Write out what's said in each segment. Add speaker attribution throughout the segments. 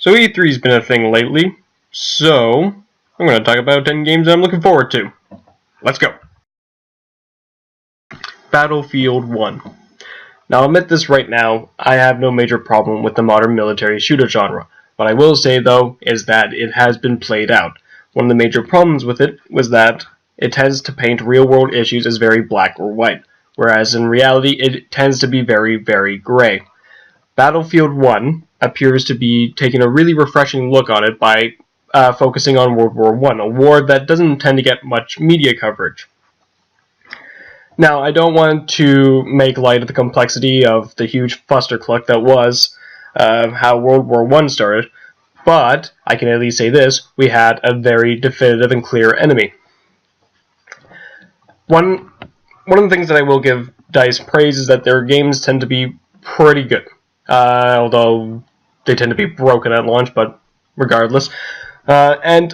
Speaker 1: So E3's been a thing lately, so I'm going to talk about 10 games I'm looking forward to. Let's go. Battlefield 1. Now I'll admit this right now, I have no major problem with the modern military shooter genre. What I will say though is that it has been played out. One of the major problems with it was that it tends to paint real-world issues as very black or white, whereas in reality it tends to be very, very gray. Battlefield 1 appears to be taking a really refreshing look on it by focusing on World War I, a war that doesn't tend to get much media coverage. Now, I don't want to make light of the complexity of the huge fustercluck that was how World War I started, but I can at least say this: we had a very definitive and clear enemy. One of the things that I will give DICE praise is that their games tend to be pretty good. Although they tend to be broken at launch, but regardless. And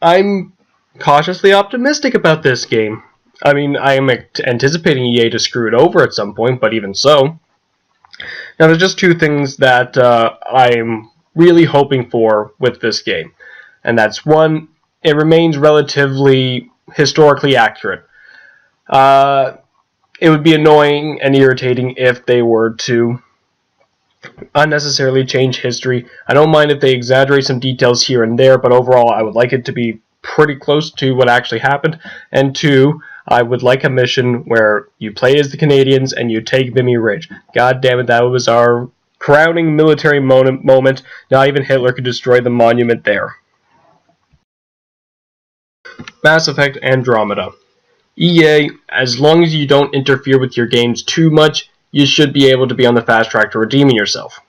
Speaker 1: I'm cautiously optimistic about this game. I mean, I am anticipating EA to screw it over at some point, but even so. Now, there's just two things that I'm really hoping for with this game. And that's one, it remains relatively historically accurate. It would be annoying and irritating if they were to unnecessarily change history. I don't mind if they exaggerate some details here and there, but overall I would like it to be pretty close to what actually happened. And two, I would like a mission where you play as the Canadians and you take Vimy Ridge. God damn it, that was our crowning military moment. Not even Hitler could destroy the monument there. Mass Effect Andromeda. EA, as long as you don't interfere with your games too much, you should be able to be on the fast track to redeeming yourself.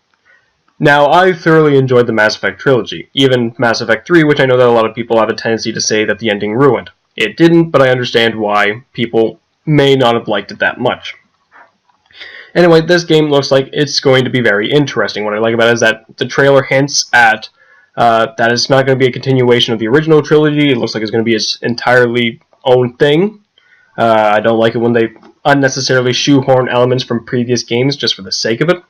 Speaker 1: Now, I thoroughly enjoyed the Mass Effect trilogy, even Mass Effect 3, which I know that a lot of people have a tendency to say that the ending ruined. It didn't, but I understand why people may not have liked it that much. Anyway, this game looks like it's going to be very interesting. What I like about it is that the trailer hints at that it's not going to be a continuation of the original trilogy. It looks like it's going to be its entirely own thing. I don't like it when they unnecessarily shoehorn elements from previous games just for the sake of it.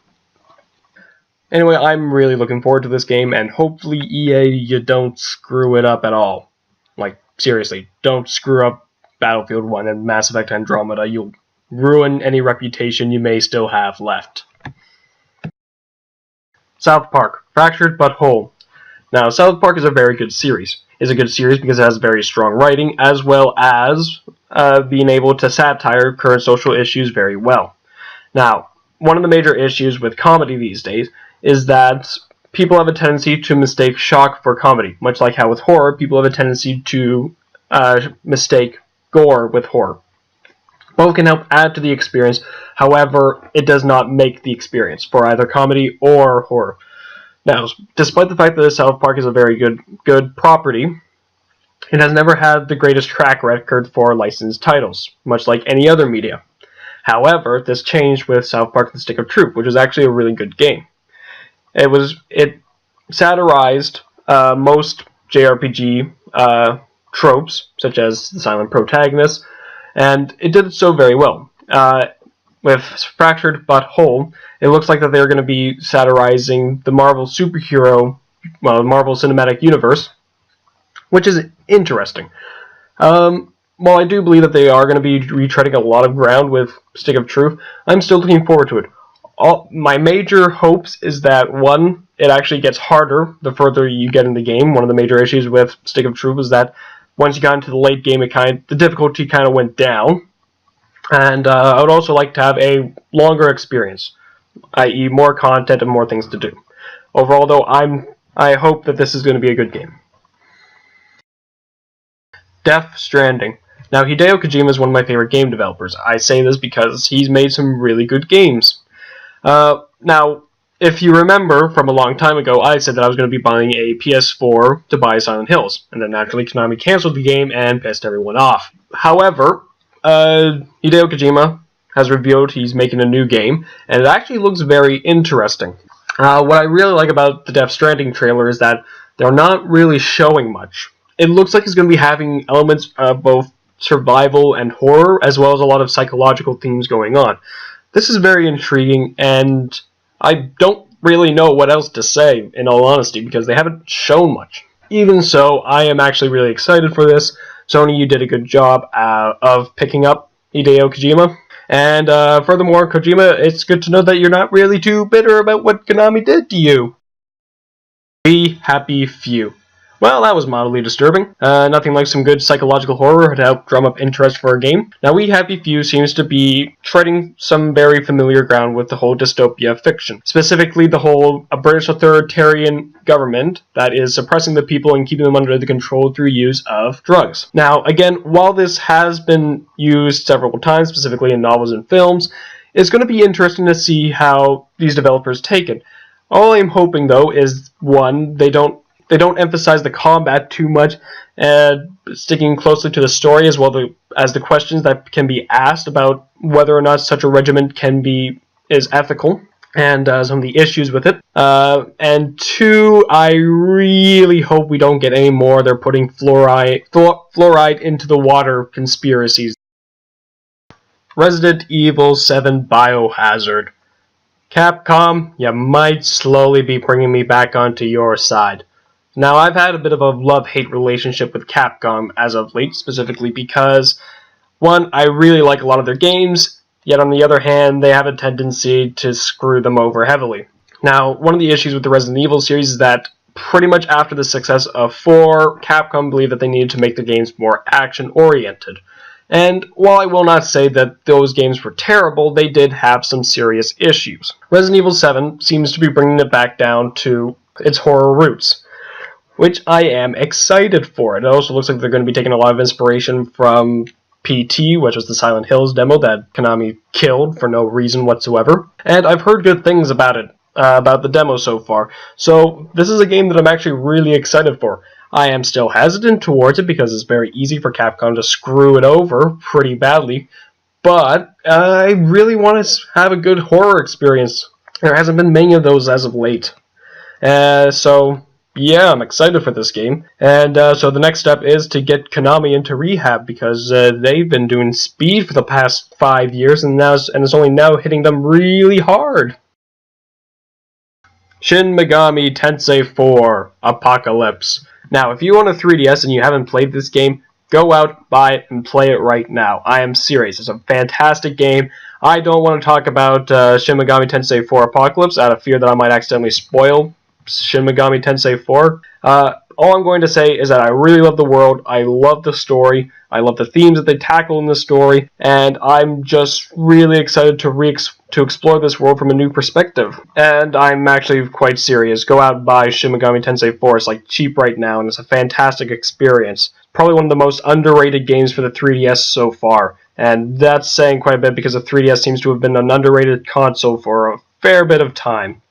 Speaker 1: Anyway, I'm really looking forward to this game, and hopefully EA, you don't screw it up at all. Like, seriously, don't screw up Battlefield 1 and Mass Effect Andromeda. You'll ruin any reputation you may still have left. South Park, Fractured But Whole. Now, South Park is a very good series. It's a good series because it has very strong writing, as well as being able to satire current social issues very well. Now, one of the major issues with comedy these days is that people have a tendency to mistake shock for comedy, much like how with horror, people have a tendency to mistake gore with horror. Both can help add to the experience, however, it does not make the experience for either comedy or horror. Now, despite the fact that South Park is a very good property, it has never had the greatest track record for licensed titles, much like any other media. However, this changed with South Park: The Stick of Truth, which is actually a really good game. It satirized most JRPG tropes, such as the silent protagonist, and it did so very well. With Fractured But Whole, it looks like that they're going to be satirizing the Marvel Marvel Cinematic Universe, which is interesting. While I do believe that they are going to be retreading a lot of ground with Stick of Truth, I'm still looking forward to it. My major hopes is that, one, it actually gets harder the further you get in the game. One of the major issues with Stick of Truth is that once you got into the late game, the difficulty kind of went down. And I would also like to have a longer experience, i.e. more content and more things to do. Overall, though, I hope that this is going to be a good game. Death Stranding. Now, Hideo Kojima is one of my favorite game developers. I say this because he's made some really good games. Now, if you remember from a long time ago, I said that I was going to be buying a PS4 to buy Silent Hills, and then naturally Konami canceled the game and pissed everyone off. However, Hideo Kojima has revealed he's making a new game, and it actually looks very interesting. What I really like about the Death Stranding trailer is that they're not really showing much. It looks like it's going to be having elements of both survival and horror, as well as a lot of psychological themes going on. This is very intriguing, and I don't really know what else to say, in all honesty, because they haven't shown much. Even so, I am actually really excited for this. Sony, you did a good job of picking up Hideo Kojima. And furthermore, Kojima, it's good to know that you're not really too bitter about what Konami did to you. Be happy few. Well, that was mildly disturbing. Nothing like some good psychological horror to help drum up interest for a game. Now, We Happy Few seems to be treading some very familiar ground with the whole dystopia fiction. Specifically, the whole British authoritarian government that is suppressing the people and keeping them under the control through use of drugs. Now, again, while this has been used several times, specifically in novels and films, it's going to be interesting to see how these developers take it. All I'm hoping, though, is, one, they don't emphasize the combat too much, and sticking closely to the story as well as the questions that can be asked about whether or not such a regimen is ethical, and some of the issues with it. And two, I really hope we don't get any more they're putting fluoride into the water conspiracies. Resident Evil 7 Biohazard. Capcom, you might slowly be bringing me back onto your side. Now, I've had a bit of a love-hate relationship with Capcom as of late, specifically because, one, I really like a lot of their games, yet on the other hand, they have a tendency to screw them over heavily. Now, one of the issues with the Resident Evil series is that pretty much after the success of 4, Capcom believed that they needed to make the games more action-oriented. And while I will not say that those games were terrible, they did have some serious issues. Resident Evil 7 seems to be bringing it back down to its horror roots, which I am excited for. It also looks like they're going to be taking a lot of inspiration from PT, which was the Silent Hills demo that Konami killed for no reason whatsoever. And I've heard good things about it, about the demo so far. So this is a game that I'm actually really excited for. I am still hesitant towards it because it's very easy for Capcom to screw it over pretty badly, but I really want to have a good horror experience. There hasn't been many of those as of late. So yeah, I'm excited for this game. And so the next step is to get Konami into rehab, because they've been doing speed for the past 5 years, and it's only now hitting them really hard. Shin Megami Tensei 4 Apocalypse. Now, if you own a 3DS and you haven't played this game, go out, buy it, and play it right now. I am serious. It's a fantastic game. I don't want to talk about Shin Megami Tensei 4 Apocalypse out of fear that I might accidentally spoil Shin Megami Tensei 4. All I'm going to say is that I really love the world, I love the story, I love the themes that they tackle in the story, and I'm just really excited to explore this world from a new perspective. And I'm actually quite serious. Go out and buy Shin Megami Tensei 4. It's like cheap right now, and it's a fantastic experience. Probably one of the most underrated games for the 3DS so far. And that's saying quite a bit because the 3DS seems to have been an underrated console for a fair bit of time.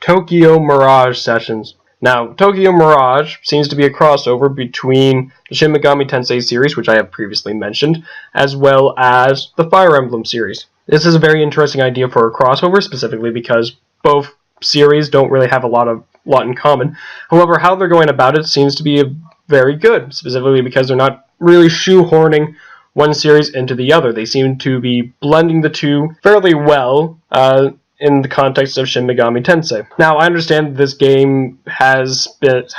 Speaker 1: Tokyo Mirage Sessions. Now, Tokyo Mirage seems to be a crossover between the Shin Megami Tensei series, which I have previously mentioned, as well as the Fire Emblem series. This is a very interesting idea for a crossover, specifically because both series don't really have a lot in common. However, how they're going about it seems to be very good, specifically because they're not really shoehorning one series into the other. They seem to be blending the two fairly well, in the context of Shin Megami Tensei. Now, I understand this game has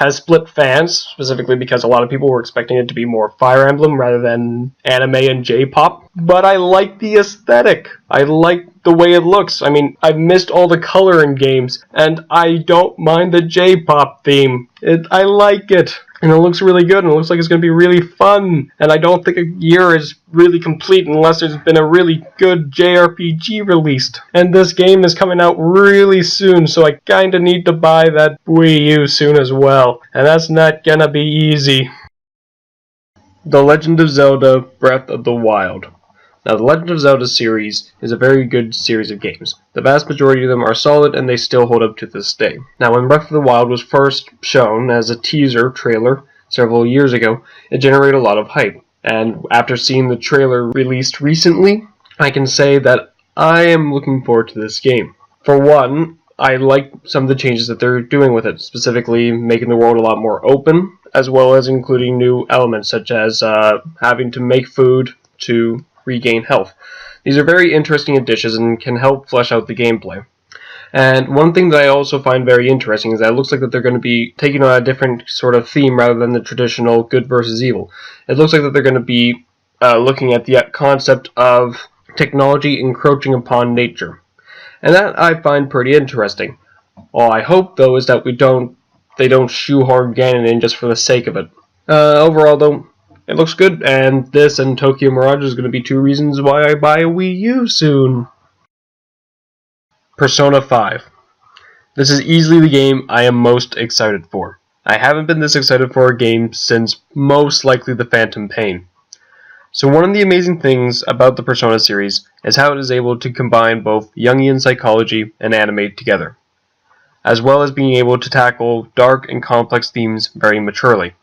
Speaker 1: split fans, specifically because a lot of people were expecting it to be more Fire Emblem rather than anime and J-pop, but I like the aesthetic. I like the way it looks. I mean, I've missed all the color in games, and I don't mind the J-pop theme. I like it. And it looks really good, and it looks like it's going to be really fun. And I don't think a year is really complete unless there's been a really good JRPG released. And this game is coming out really soon, so I kinda need to buy that Wii U soon as well. And that's not gonna be easy. The Legend of Zelda Breath of the Wild. Now, the Legend of Zelda series is a very good series of games. The vast majority of them are solid, and they still hold up to this day. Now, when Breath of the Wild was first shown as a teaser trailer several years ago, it generated a lot of hype. And after seeing the trailer released recently, I can say that I am looking forward to this game. For one, I like some of the changes that they're doing with it, specifically making the world a lot more open, as well as including new elements such as having to make food to regain health. These are very interesting additions and can help flesh out the gameplay. And one thing that I also find very interesting is that it looks like that they're going to be taking on a different sort of theme rather than the traditional good versus evil. It looks like that they're going to be looking at the concept of technology encroaching upon nature. And that I find pretty interesting. All I hope, though, is that they don't shoehorn Ganon in just for the sake of it. Overall, though, it looks good, and this and Tokyo Mirage is going to be two reasons why I buy a Wii U soon. Persona 5. This is easily the game I am most excited for. I haven't been this excited for a game since most likely the Phantom Pain. So one of the amazing things about the Persona series is how it is able to combine both Jungian psychology and anime together, as well as being able to tackle dark and complex themes very maturely.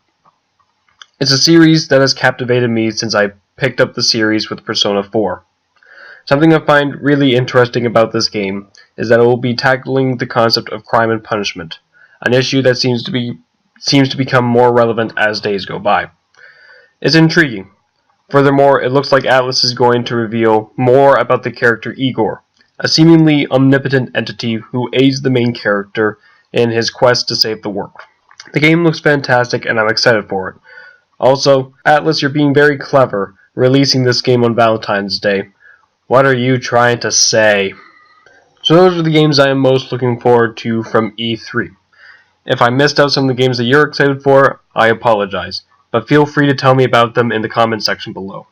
Speaker 1: It's a series that has captivated me since I picked up the series with Persona 4. Something I find really interesting about this game is that it will be tackling the concept of crime and punishment, an issue that seems to become more relevant as days go by. It's intriguing. Furthermore, it looks like Atlus is going to reveal more about the character Igor, a seemingly omnipotent entity who aids the main character in his quest to save the world. The game looks fantastic and I'm excited for it. Also, Atlus, you're being very clever, releasing this game on Valentine's Day. What are you trying to say? So those are the games I am most looking forward to from E3. If I missed out some of the games that you're excited for, I apologize, but feel free to tell me about them in the comment section below.